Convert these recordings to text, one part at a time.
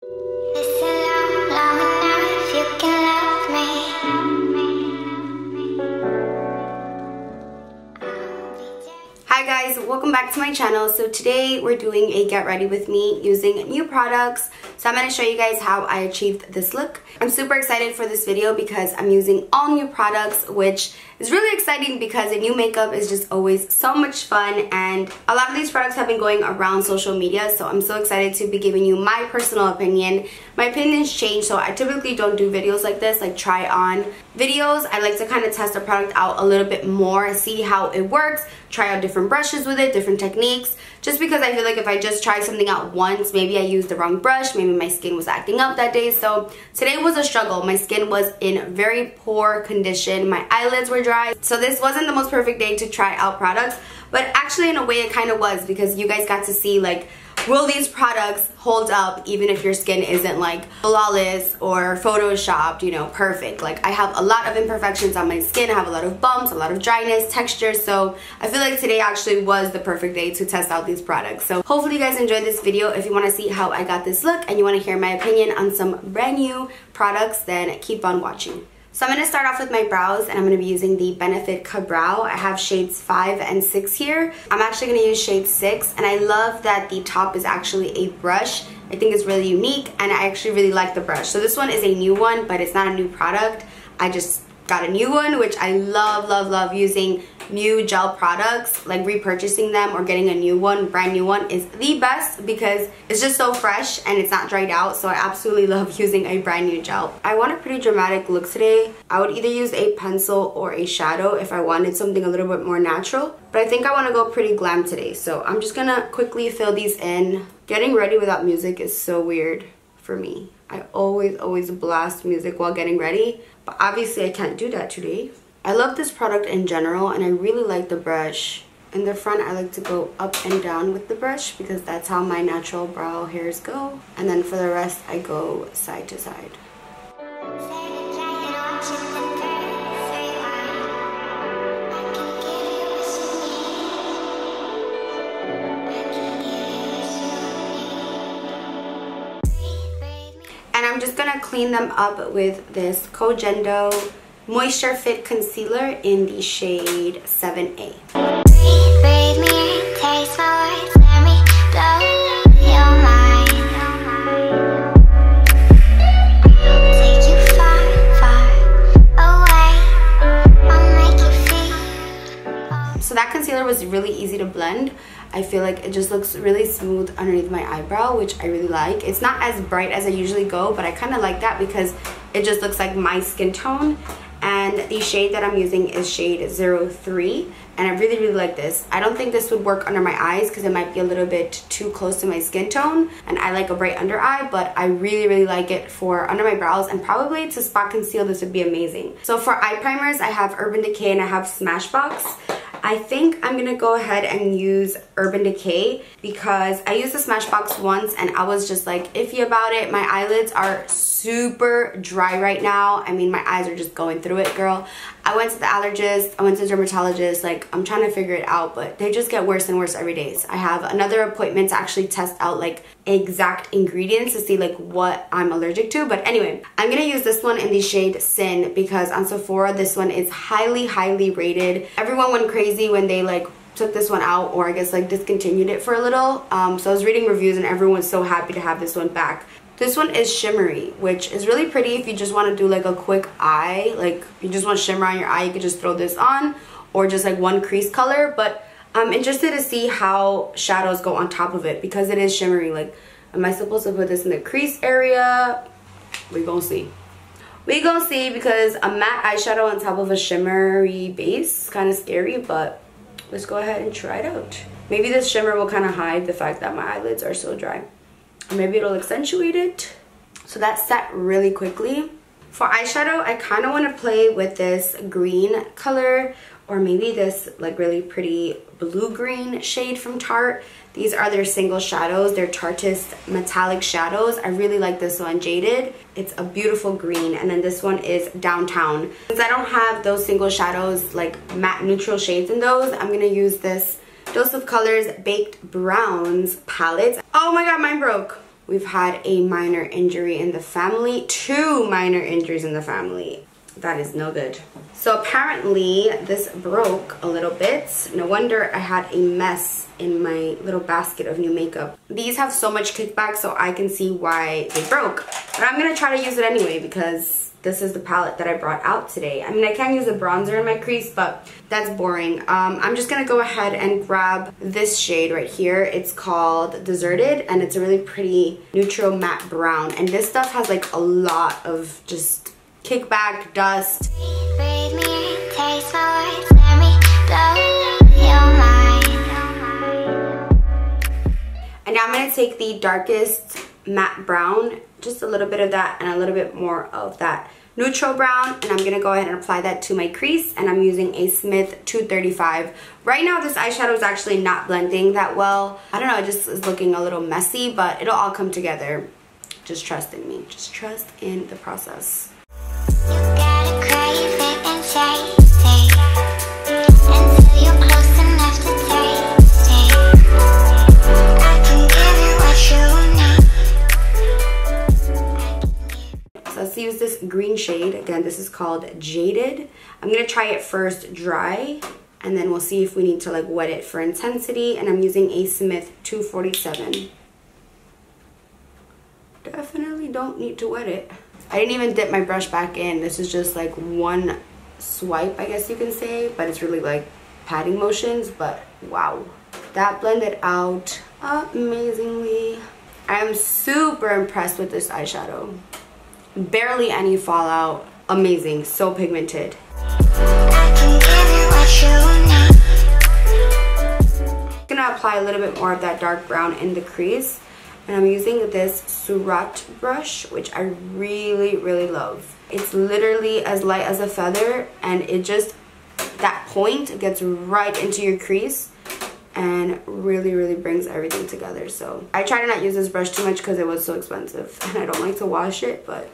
Hi guys, welcome back to my channel. So today we're doing a get ready with me using new products. So I'm going to show you guys how I achieved this look. I'm super excited for this video because I'm using all new products, which is really exciting because a new makeup is just always so much fun, and a lot of these products have been going around social media, so I'm so excited to be giving you my personal opinion. My opinions change, so I typically don't do videos like this, like try on videos. I like to kind of test a product out a little bit more, see how it works, try out different brushes with it, different techniques, just because I feel like if I just try something out once, maybe I used the wrong brush, maybe my skin was acting up that day. So today was a struggle. My skin was in very poor condition. My eyelids were dry. So this wasn't the most perfect day to try out products, but actually in a way it kind of was, because you guys got to see like, will these products hold up even if your skin isn't like flawless or photoshopped, you know, perfect. Like I have a lot of imperfections on my skin. I have a lot of bumps, a lot of dryness, texture. So I feel like today actually was the perfect day to test out these products. So hopefully you guys enjoyed this video. If you want to see how I got this look and you want to hear my opinion on some brand new products, then keep on watching. So I'm going to start off with my brows, and I'm going to be using the Benefit Ka-Brow. I have shades 5 and 6 here. I'm actually going to use shade 6, and I love that the top is actually a brush. I think it's really unique, and I actually really like the brush. So this one is a new one, but it's not a new product. I just got a new one, which I love using new gel products. Like repurchasing them or getting a new one, brand new one, is the best because it's just so fresh and it's not dried out. So I absolutely love using a brand new gel. I want a pretty dramatic look today. I would either use a pencil or a shadow if I wanted something a little bit more natural, but I think I want to go pretty glam today. So I'm just gonna quickly fill these in. Getting ready without music is so weird for me. I always blast music while getting ready, but obviously I can't do that today. I love this product in general, and I really like the brush. In the front, I like to go up and down with the brush because that's how my natural brow hairs go. And then for the rest, I go side to side. And I'm just gonna clean them up with this Endo Moisture Fit Concealer in the shade 7A. So that concealer was really easy to blend. I feel like it just looks really smooth underneath my eyebrow, which I really like. It's not as bright as I usually go, but I kind of like that because it just looks like my skin tone. And the shade that I'm using is shade 03, and I really like this. I don't think this would work under my eyes because it might be a little bit too close to my skin tone, and I like a bright under eye, but I really like it for under my brows, and probably to spot conceal this would be amazing. So for eye primers, I have Urban Decay and I have Smashbox. I think I'm gonna go ahead and use Urban Decay because I used the Smashbox once and I was just like iffy about it. My eyelids are super dry right now. I mean, my eyes are just going through it, girl. I went to the allergist, I went to the dermatologist, like I'm trying to figure it out, but they just get worse and worse every day. So I have another appointment to actually test out like exact ingredients to see like what I'm allergic to. But anyway, I'm gonna use this one in the shade Sin because on Sephora this one is highly rated. Everyone went crazy when they like took this one out, or I guess like discontinued it for a little. So I was reading reviews and everyone's so happy to have this one back. This one is shimmery, which is really pretty if you just want to do like a quick eye, like you just want shimmer on your eye, you could just throw this on, or just like one crease color. But I'm interested to see how shadows go on top of it because it is shimmery. Like, am I supposed to put this in the crease area? We gonna see. We gonna see, because a matte eyeshadow on top of a shimmery base is kind of scary, but let's go ahead and try it out. Maybe this shimmer will kind of hide the fact that my eyelids are so dry. Or maybe it'll accentuate it. So that's set really quickly. For eyeshadow, I kind of want to play with this green color, or maybe this like really pretty blue-green shade from Tarte. These are their single shadows. They're Tarteist metallic shadows. I really like this one, Jaded. It's a beautiful green. And then this one is Downtown. Since I don't have those single shadows, like matte neutral shades in those, I'm going to use this Dose of Colors Baked Browns palette. Oh my god, mine broke. We've had a minor injury in the family. 2 minor injuries in the family. That is no good. So apparently this broke a little bit. No wonder I had a mess in my little basket of new makeup. These have so much kickback, so I can see why they broke. But I'm gonna try to use it anyway because this is the palette that I brought out today. I mean, I can use a bronzer in my crease, but that's boring. I'm just gonna go ahead and grab this shade right here. It's called Deserted, and it's a really pretty neutral matte brown. And this stuff has like a lot of just kickback, dust. And now I'm gonna take the darkest matte brown, just a little bit of that and a little bit more of that neutral brown, and I'm gonna go ahead and apply that to my crease, and I'm using a Smith 235. Right now this eyeshadow is actually not blending that well. I don't know, it just is looking a little messy, but it'll all come together. Just trust in me, just trust in the process. You gotta crave it and chase it until you're close enough to taste it. I can give you what you need. So let's use this green shade. Again, this is called Jaded. I'm gonna try it first dry, and then we'll see if we need to like wet it for intensity. And I'm using a Smith 247. Definitely don't need to wet it. I didn't even dip my brush back in. This is just like one swipe, I guess you can say, but it's really like patting motions. But wow, that blended out amazingly. I am super impressed with this eyeshadow. Barely any fallout. Amazing, so pigmented. I can give you what you need. I'm gonna apply a little bit more of that dark brown in the crease. And I'm using this Surratt brush, which I really, really love. It's literally as light as a feather, and it just, that point gets right into your crease and really, really brings everything together. So I try to not use this brush too much because it was so expensive and I don't like to wash it, but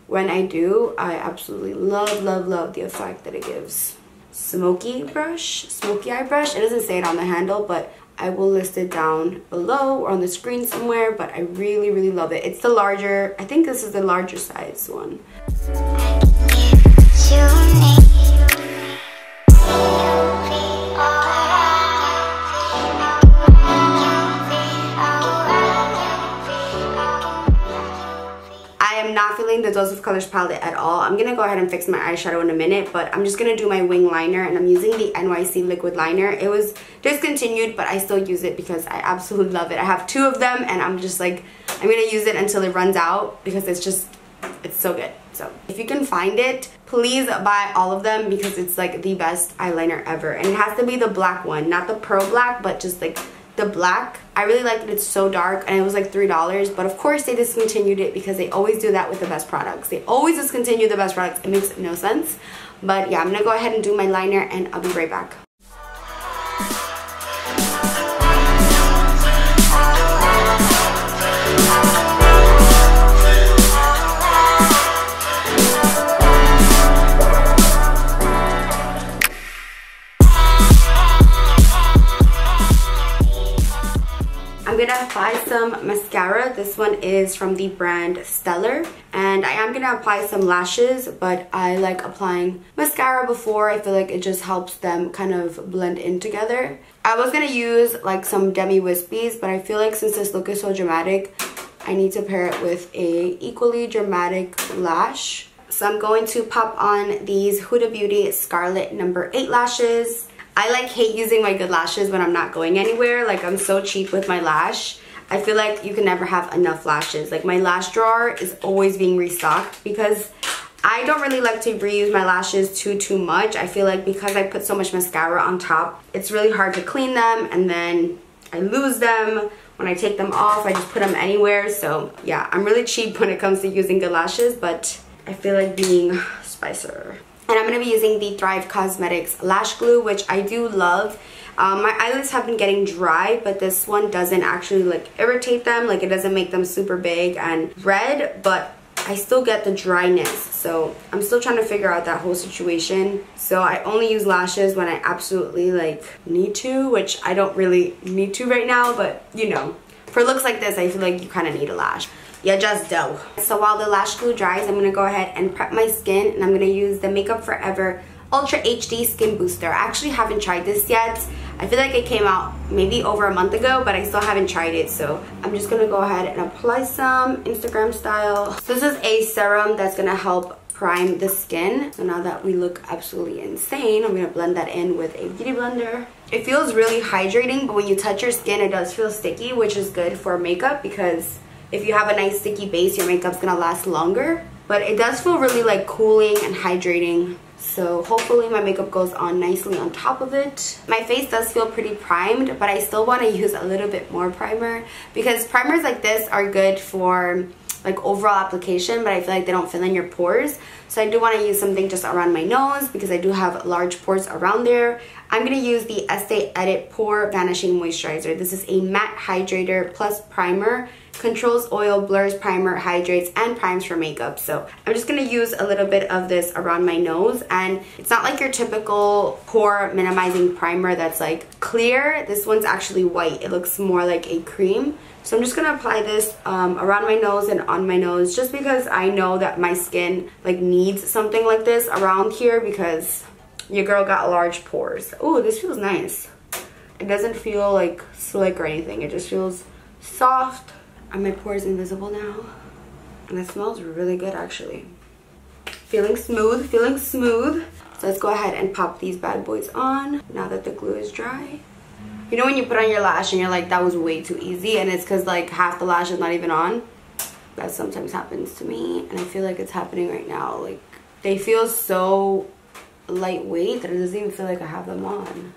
when I do, I absolutely love, love, love the effect that it gives. Smoky brush, smoky eye brush. It doesn't say it on the handle, but I will list it down below or on the screen somewhere, but I really, really love it. It's the larger, I think this is the larger size one. Not feeling the Dose of Colors palette at all. I'm gonna go ahead and fix my eyeshadow in a minute, but I'm just gonna do my wing liner, and I'm using the NYC liquid liner. It was discontinued, but I still use it because I absolutely love it. I have 2 of them, and I'm just like, I'm gonna use it until it runs out because it's so good. So if you can find it, please buy all of them because it's like the best eyeliner ever. And it has to be the black one, not the pearl black, but just like the black. I really like that it's so dark, and it was like $3, but of course they discontinued it because they always do that with the best products. They always discontinue the best products. It makes no sense. But yeah, I'm gonna go ahead and do my liner, and I'll be right back. I'm gonna apply some mascara. This one is from the brand Stellar, and I am gonna apply some lashes, but I like applying mascara before. I feel like it just helps them kind of blend in together. I was gonna use like some demi wispies, but I feel like since this look is so dramatic, I need to pair it with a equally dramatic lash. So I'm going to pop on these Huda Beauty Scarlett number 8 lashes. I like hate using my good lashes when I'm not going anywhere. Like, I'm so cheap with my lash. I feel like you can never have enough lashes. Like, my lash drawer is always being restocked because I don't really like to reuse my lashes too much. I feel like because I put so much mascara on top, it's really hard to clean them, and then I lose them. When I take them off, I just put them anywhere. So yeah, I'm really cheap when it comes to using good lashes, but I feel like being Spicer. And I'm going to be using the Thrive Cosmetics Lash Glue, which I do love. My eyelids have been getting dry, but this one doesn't actually like irritate them. Like, it doesn't make them super big and red, but I still get the dryness. So I'm still trying to figure out that whole situation. So I only use lashes when I absolutely like need to, which I don't really need to right now, but you know. For looks like this, I feel like you kind of need a lash. You just do. So while the lash glue dries, I'm going to go ahead and prep my skin, and I'm going to use the Makeup Forever Ultra HD Skin Booster. I actually haven't tried this yet. I feel like it came out maybe over a month ago, but I still haven't tried it. So I'm just going to go ahead and apply some Instagram style. So this is a serum that's going to help prime the skin. So now that we look absolutely insane, I'm going to blend that in with a beauty blender. It feels really hydrating, but when you touch your skin, it does feel sticky, which is good for makeup because if you have a nice sticky base, your makeup's gonna last longer. But it does feel really like cooling and hydrating. So hopefully my makeup goes on nicely on top of it. My face does feel pretty primed, but I still want to use a little bit more primer because primers like this are good for like overall application, but I feel like they don't fill in your pores. So I do want to use something just around my nose because I do have large pores around there. I'm going to use the Estee Edit Pore Vanishing Moisturizer. This is a matte hydrator plus primer. Controls oil, blurs, primer, hydrates, and primes for makeup. So I'm just going to use a little bit of this around my nose. And it's not like your typical pore minimizing primer that's like clear. This one's actually white. It looks more like a cream. So I'm just going to apply this around my nose and on my nose just because I know that my skin like needs something like this around here because your girl got large pores. Oh, this feels nice. It doesn't feel like slick or anything. It just feels soft. Are my pores invisible now? And it smells really good actually. Feeling smooth, feeling smooth. So let's go ahead and pop these bad boys on now that the glue is dry. You know when you put on your lash and you're like, that was way too easy, and it's because like half the lash is not even on? That sometimes happens to me, and I feel like it's happening right now. Like, they feel so lightweight that it doesn't even feel like I have them on.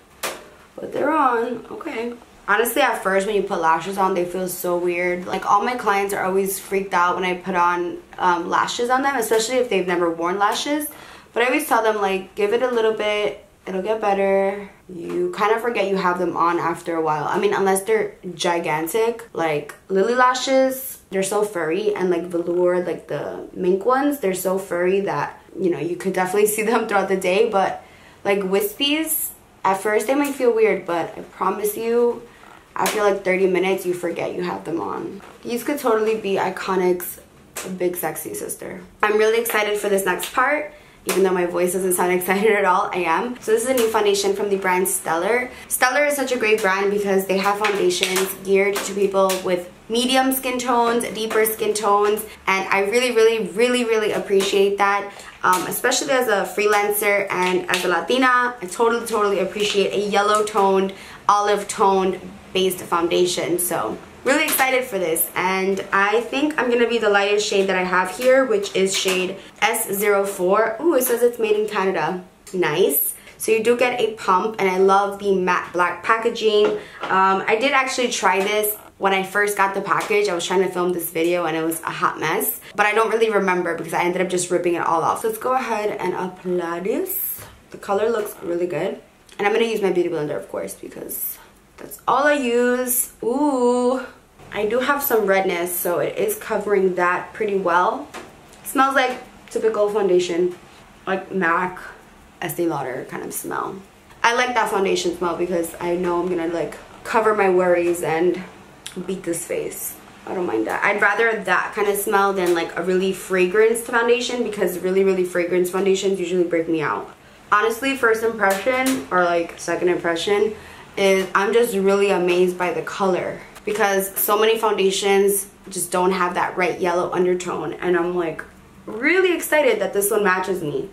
But they're on, okay. Honestly, at first when you put lashes on, they feel so weird. Like, all my clients are always freaked out when I put on lashes on them, especially if they've never worn lashes. But I always tell them, like, give it a little bit. It'll get better. You kind of forget you have them on after a while. I mean, unless they're gigantic, like Lily lashes, they're so furry, and like velour, like the mink ones, they're so furry that, you know, you could definitely see them throughout the day. But like wispies, at first they might feel weird, but I promise you, after like 30 minutes, you forget you have them on. These could totally be Iconic's big sexy sister. I'm really excited for this next part. Even though my voice doesn't sound excited at all, I am. So this is a new foundation from the brand Stellar. Stellar is such a great brand because they have foundations geared to people with medium skin tones, deeper skin tones, and I really appreciate that. Especially as a freelancer and as a Latina, I totally appreciate a yellow toned, olive toned based foundation. So really excited for this, and I think I'm gonna be the lightest shade that I have here, which is shade S04. Ooh, it says it's made in Canada. Nice. So you do get a pump, and I love the matte black packaging. I did actually try this when I first got the package. I was trying to film this video and it was a hot mess, but I don't really remember because I ended up just ripping it all off. So let's go ahead and apply this. The color looks really good, and I'm gonna use my beauty blender, of course, because that's all I use. Ooh, I do have some redness, so it is covering that pretty well. It smells like typical foundation, like MAC, Estee Lauder kind of smell. I like that foundation smell because I know I'm gonna like cover my worries and beat this face. I don't mind that. I'd rather that kind of smell than like a really fragranced foundation, because really fragrance foundations usually break me out. Honestly, first impression or like second impression is I'm just really amazed by the color, because so many foundations just don't have that right yellow undertone, and I'm like really excited that this one matches me.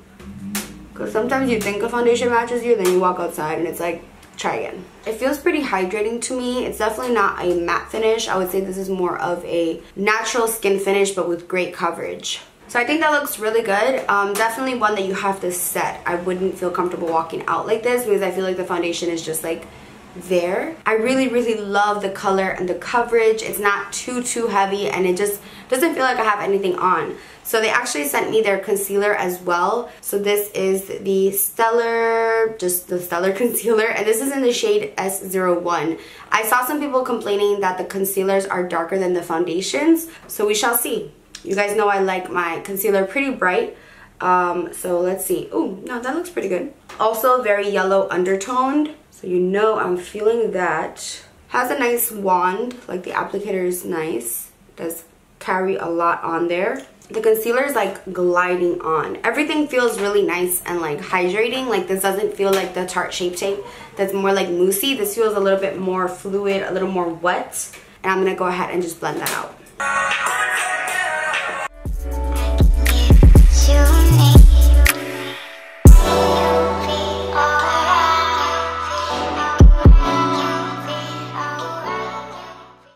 Because sometimes you think a foundation matches you, then you walk outside and it's like, try again. It feels pretty hydrating to me. It's definitely not a matte finish. I would say this is more of a natural skin finish, but with great coverage. So I think that looks really good. Definitely one that you have to set. I wouldn't feel comfortable walking out like this because I feel like the foundation is just like there. I really love the color and the coverage. It's not too heavy, and it just doesn't feel like I have anything on. So they actually sent me their concealer as well. So this is the Stellar, just the Stellar concealer, and this is in the shade S01. I saw some people complaining that the concealers are darker than the foundations, so we shall see. You guys know I like my concealer pretty bright. So let's see. Oh, no, that looks pretty good. Also very yellow undertoned. So you know I'm feeling that. Has a nice wand, like the applicator is nice. It does carry a lot on there. The concealer is like gliding on. Everything feels really nice and like hydrating. Like this doesn't feel like the Tarte Shape Tape that's more like moussey. This feels a little bit more fluid, a little more wet. And I'm gonna go ahead and just blend that out.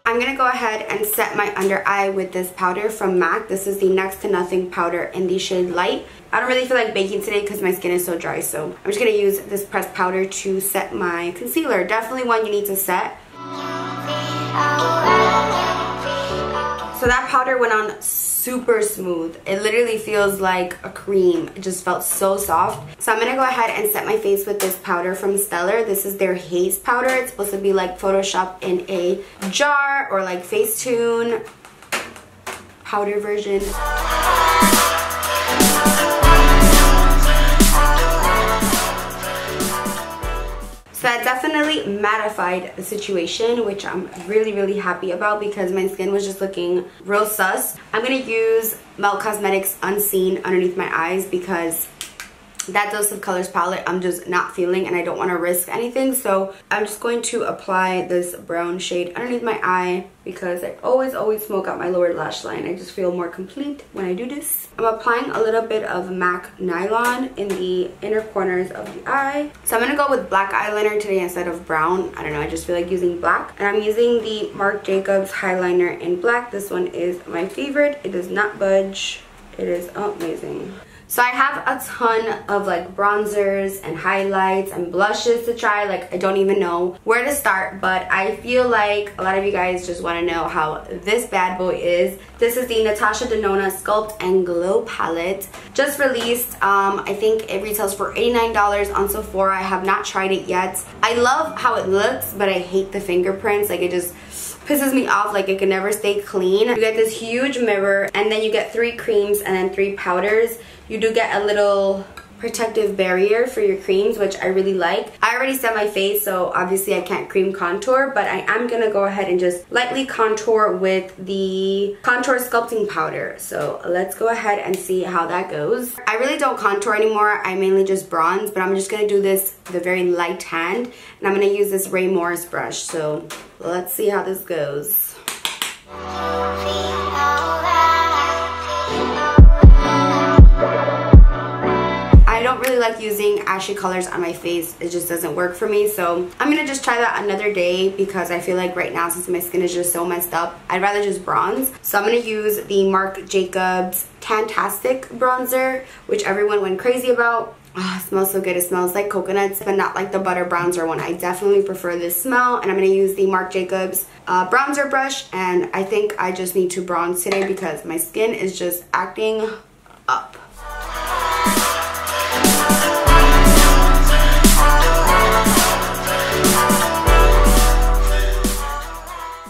I'm gonna go ahead and set my under eye with this powder from MAC. This is the Next to Nothing powder in the shade Light. I don't really feel like baking today because my skin is so dry, so I'm just gonna use this pressed powder to set my concealer. Definitely one you need to set. So that powder went on super smooth. It literally feels like a cream. It just felt so soft. So I'm gonna go ahead and set my face with this powder from Stellar. This is their Haze Powder. It's supposed to be like Photoshop in a jar or like Facetune powder version. So that definitely mattified the situation, which I'm really happy about because my skin was just looking real sus. I'm going to use Melt Cosmetics Unseen underneath my eyes because that Dose of Colors palette I'm just not feeling and I don't want to risk anything. So I'm just going to apply this brown shade underneath my eye because I always smoke out my lower lash line. I just feel more complete when I do this. I'm applying a little bit of MAC Nylon in the inner corners of the eye. So I'm going to go with black eyeliner today instead of brown. I don't know, I just feel like using black. And I'm using the Marc Jacobs Eyeliner in black. This one is my favorite. It does not budge. It is amazing. So I have a ton of like bronzers and highlights and blushes to try. Like I don't even know where to start, but I feel like a lot of you guys just want to know how this bad boy is. This is the Natasha Denona Sculpt and Glow palette. Just released. I think it retails for $89 on Sephora. I have not tried it yet. I love how it looks, but I hate the fingerprints. Like it just pisses me off. Like it can never stay clean. You get this huge mirror and then you get 3 creams and then 3 powders. You do get a little protective barrier for your creams, which I really like. I already set my face, so obviously I can't cream contour, but I am gonna go ahead and just lightly contour with the Contour Sculpting powder. So let's go ahead and see how that goes. I really don't contour anymore. I mainly just bronze, but I'm just gonna do this with a very light hand, and I'm gonna use this Ray Morris brush. So let's see how this goes. I don't really like using ashy colors on my face. It just doesn't work for me. So I'm gonna just try that another day because I feel like right now, since my skin is just so messed up, I'd rather just bronze. So I'm gonna use the Marc Jacobs Tan-Tastic bronzer, which everyone went crazy about. Oh, it smells so good. It smells like coconuts, but not like the butter bronzer one. I definitely prefer this smell. And I'm going to use the Marc Jacobs bronzer brush. And I think I just need to bronze today because my skin is just acting up.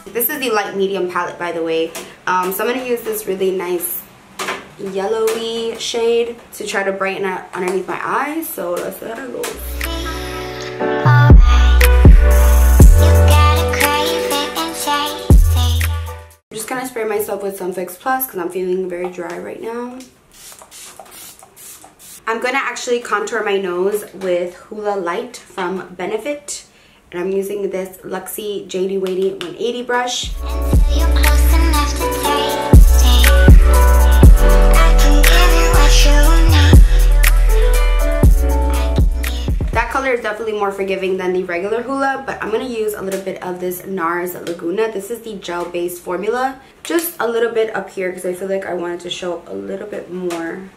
This is the light medium palette, by the way. So I'm going to use this really nice yellowy shade to try to brighten up underneath my eyes. So let's see how that goes. I'm just gonna spray myself with some Fix Plus because I'm feeling very dry right now. I'm gonna actually contour my nose with Hoola Lite from Benefit, and I'm using this Luxie Jaded 180 brush. That color is definitely more forgiving than the regular Hoola, but I'm going to use a little bit of this Nars Laguna. This is the gel-based formula. Just a little bit up here because I feel like I wanted to show up a little bit more.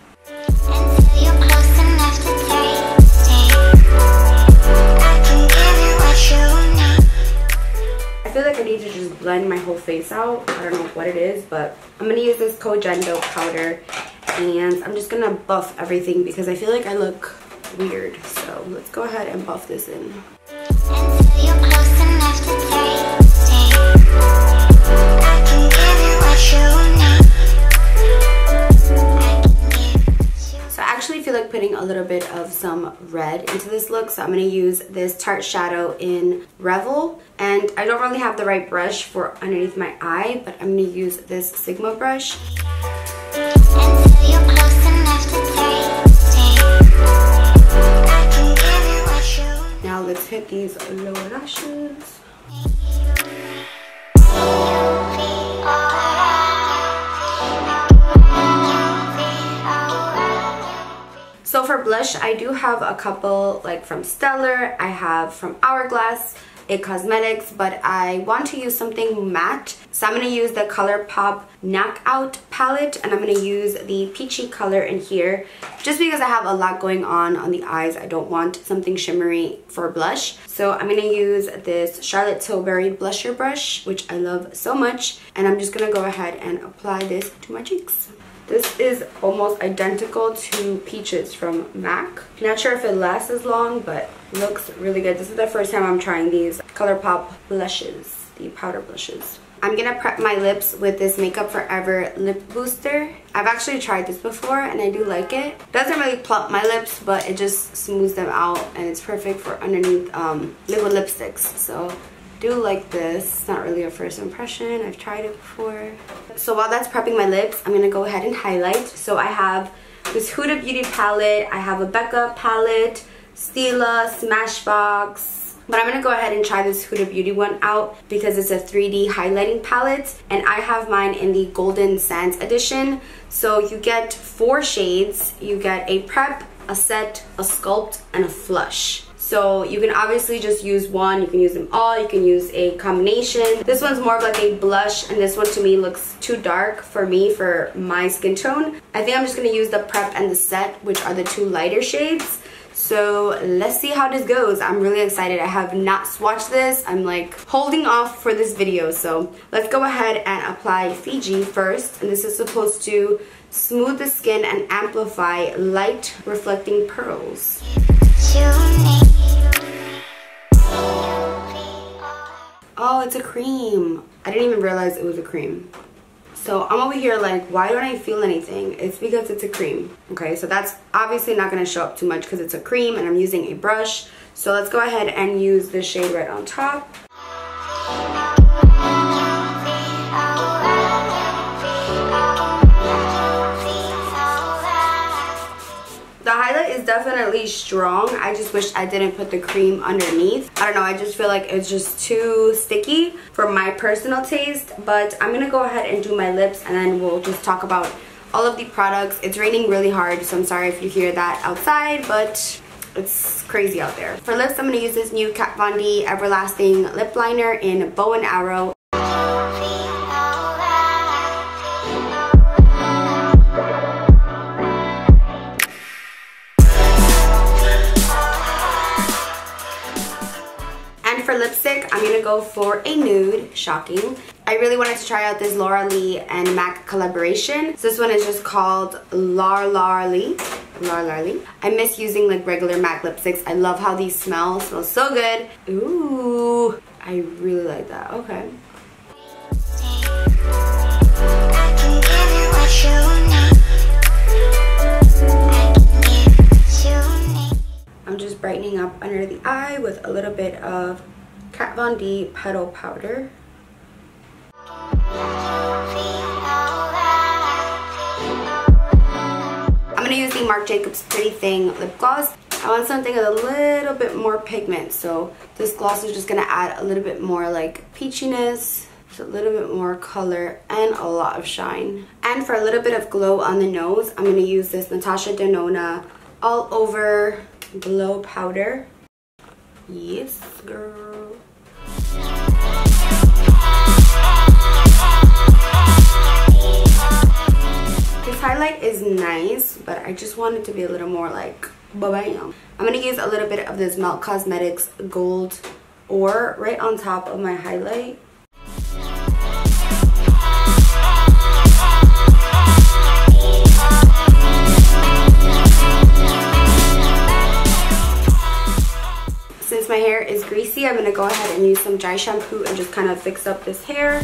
I feel like I need to just blend my whole face out. I don't know what it is, but I'm going to use this Endo powder, and I'm just going to buff everything because I feel like I look weird. So let's go ahead and buff this in. So I actually feel like putting a little bit of some red into this look. So I'm going to use this Tarte shadow in Revel. And I don't really have the right brush for underneath my eye, but I'm going to use this Sigma brush. Now let's hit these lower lashes. So for blush, I do have a couple, like from Stellar, I have from Hourglass, It Cosmetics, but I want to use something matte. So I'm going to use the ColourPop Knockout palette, and I'm going to use the peachy color in here just because I have a lot going on the eyes. I don't want something shimmery for blush. So I'm going to use this Charlotte Tilbury blusher brush, which I love so much, and I'm just going to go ahead and apply this to my cheeks. This is almost identical to Peaches from MAC. Not sure if it lasts as long, but looks really good. This is the first time I'm trying these ColourPop blushes, the powder blushes. I'm gonna prep my lips with this Makeup Forever lip booster. I've actually tried this before and I do like it. Doesn't really plump my lips, but it just smooths them out, and it's perfect for underneath liquid lipsticks. So do like this. It's not really a first impression. I've tried it before. So while that's prepping my lips, I'm gonna go ahead and highlight. So I have this Huda Beauty palette, I have a Becca palette, Stila, Smashbox, but I'm gonna go ahead and try this Huda Beauty one out because it's a 3D highlighting palette, and I have mine in the Golden Sands edition. So you get 4 shades. You get a prep, a set, a sculpt, and a flush. So you can obviously just use one, you can use them all, you can use a combination. This one's more of like a blush, and this one to me looks too dark for me, for my skin tone. I think I'm just gonna use the prep and the set, which are the 2 lighter shades. So let's see how this goes. I'm really excited. I have not swatched this. I'm like holding off for this video. So let's go ahead and apply Fiji first. And this is supposed to smooth the skin and amplify light reflecting pearls. Oh, it's a cream. I didn't even realize it was a cream. So I'm over here like, why don't I feel anything? It's because it's a cream. Okay, so that's obviously not going to show up too much because it's a cream and I'm using a brush. So let's go ahead and use the shade right on top. The highlight is definitely strong. I just wish I didn't put the cream underneath. I don't know, I just feel like it's just too sticky for my personal taste. But I'm gonna go ahead and do my lips, and then we'll just talk about all of the products. It's raining really hard, so I'm sorry if you hear that outside, but it's crazy out there. For lips, I'm gonna use this new Kat Von D Everlasting Lip Liner in Bow and Arrow. For lipstick, I'm gonna go for a nude. Shocking. I really wanted to try out this Laura Lee and MAC collaboration. So this one is just called Laura Lee. I miss using like regular MAC lipsticks. I love how these smell. Smells so good. Ooh, I really like that. Okay. I'm just brightening up under the eye with a little bit of Kat Von D Petal Powder. I'm going to use the Marc Jacobs Pretty Thing lip gloss. I want something with a little bit more pigment, so this gloss is just going to add a little bit more like peachiness, just a little bit more color, and a lot of shine. And for a little bit of glow on the nose, I'm going to use this Natasha Denona All Over Glow Powder. Yes, girl. This highlight is nice, but I just want it to be a little more like ba-bam. I'm gonna use a little bit of this Melt Cosmetics Gold Ore right on top of my highlight. Since my hair is greasy, I'm going to go ahead and use some dry shampoo and just kind of fix up this hair.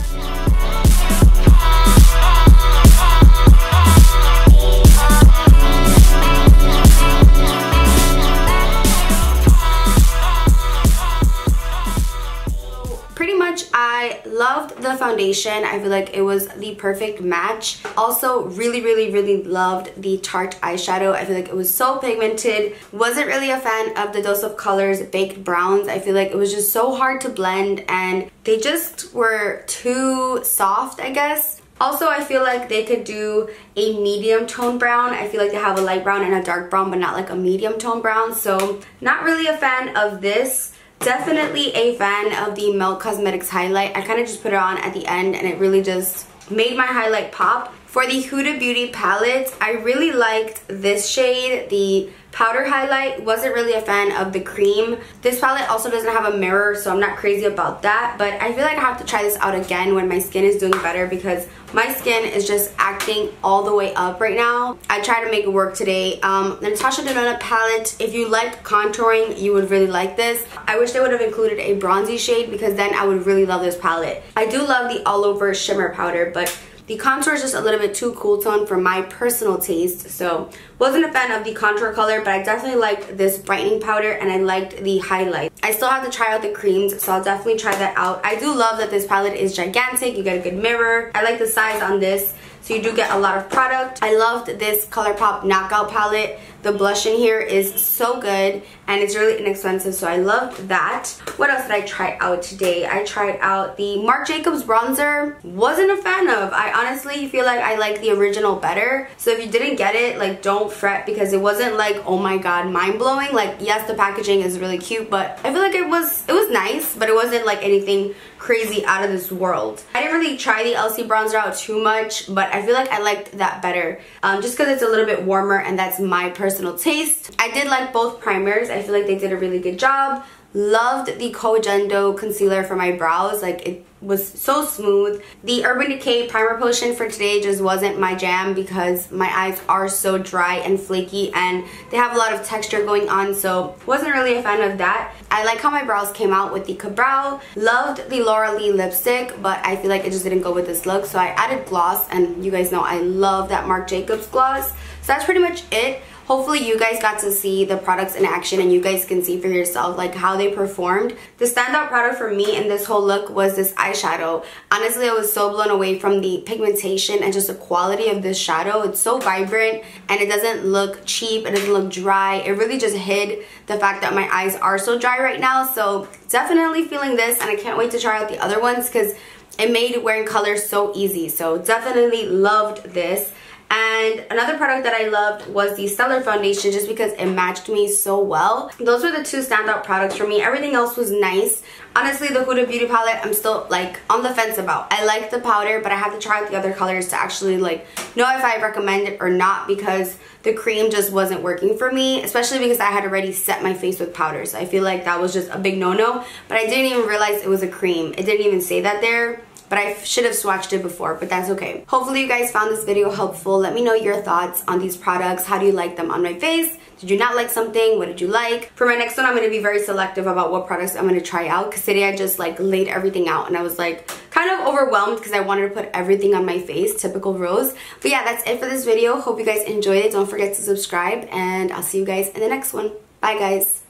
foundation. I feel like it was the perfect match. Also, really loved the Tarte eyeshadow. I feel like it was so pigmented. Wasn't really a fan of the Dose of Colors Baked Browns. I feel like it was just so hard to blend and they just were too soft, I guess. Also, I feel like they could do a medium tone brown. I feel like they have a light brown and a dark brown, but not like a medium tone brown. So not really a fan of this. Definitely a fan of the Melt Cosmetics highlight. I kind of just put it on at the end and it really just made my highlight pop. For the Huda Beauty palette, I really liked this shade, the powder highlight. Wasn't really a fan of the cream. This palette also doesn't have a mirror, so I'm not crazy about that, but I feel like I have to try this out again when my skin is doing better because my skin is just acting all the way up right now. I tried to make it work today. The Natasha Denona palette, if you liked contouring, you would really like this. I wish they would have included a bronzy shade because then I would really love this palette. I do love the all over shimmer powder, but the contour is just a little bit too cool tone for my personal taste, so wasn't a fan of the contour color, but I definitely liked this brightening powder and I liked the highlight. I still have to try out the creams, so I'll definitely try that out. I do love that this palette is gigantic. You get a good mirror. I like the size on this, so you do get a lot of product. I loved this ColourPop Knockout palette. The blush in here is so good and it's really inexpensive, so I loved that. What else did I try out today? I tried out the Marc Jacobs bronzer. Wasn't a fan of. I honestly feel like I like the original better. So if you didn't get it, like, don't fret because it wasn't like, oh my god, mind-blowing. Like, yes, the packaging is really cute, but I feel like it was nice, but it wasn't like anything crazy out of this world. I didn't really try the LC bronzer out too much, but I feel like I liked that better just because it's a little bit warmer and that's my personal taste. I did like both primers. I feel like they did a really good job. Loved the Endo concealer for my brows. Like, it was so smooth. The Urban Decay primer potion for today just wasn't my jam because my eyes are so dry and flaky and they have a lot of texture going on, so wasn't really a fan of that. I like how my brows came out with the Ka-Brow. Loved the Laura Lee lipstick, but I feel like it just didn't go with this look, so I added gloss, and you guys know I love that Marc Jacobs gloss. So that's pretty much it. Hopefully you guys got to see the products in action and you guys can see for yourself like how they performed. The standout product for me in this whole look was this eyeshadow. Honestly, I was so blown away from the pigmentation and just the quality of this shadow. It's so vibrant and it doesn't look cheap, it doesn't look dry. It really just hid the fact that my eyes are so dry right now. So definitely feeling this, and I can't wait to try out the other ones because it made wearing color so easy. So definitely loved this. And another product that I loved was the Stellar foundation just because it matched me so well. Those were the two standout products for me. Everything else was nice. Honestly, the Huda Beauty palette, I'm still like on the fence about. I like the powder, but I have to try out the other colors to actually like know if I recommend it or not because the cream just wasn't working for me, especially because I had already set my face with powder. So I feel like that was just a big no-no, but I didn't even realize it was a cream. It didn't even say that there. But I should have swatched it before, but that's okay. Hopefully you guys found this video helpful. Let me know your thoughts on these products. How do you like them on my face? Did you not like something? What did you like? For my next one, I'm going to be very selective about what products I'm going to try out because today I just like laid everything out and I was like kind of overwhelmed because I wanted to put everything on my face, typical Rose. But yeah, that's it for this video. Hope you guys enjoyed it. Don't forget to subscribe and I'll see you guys in the next one. Bye guys.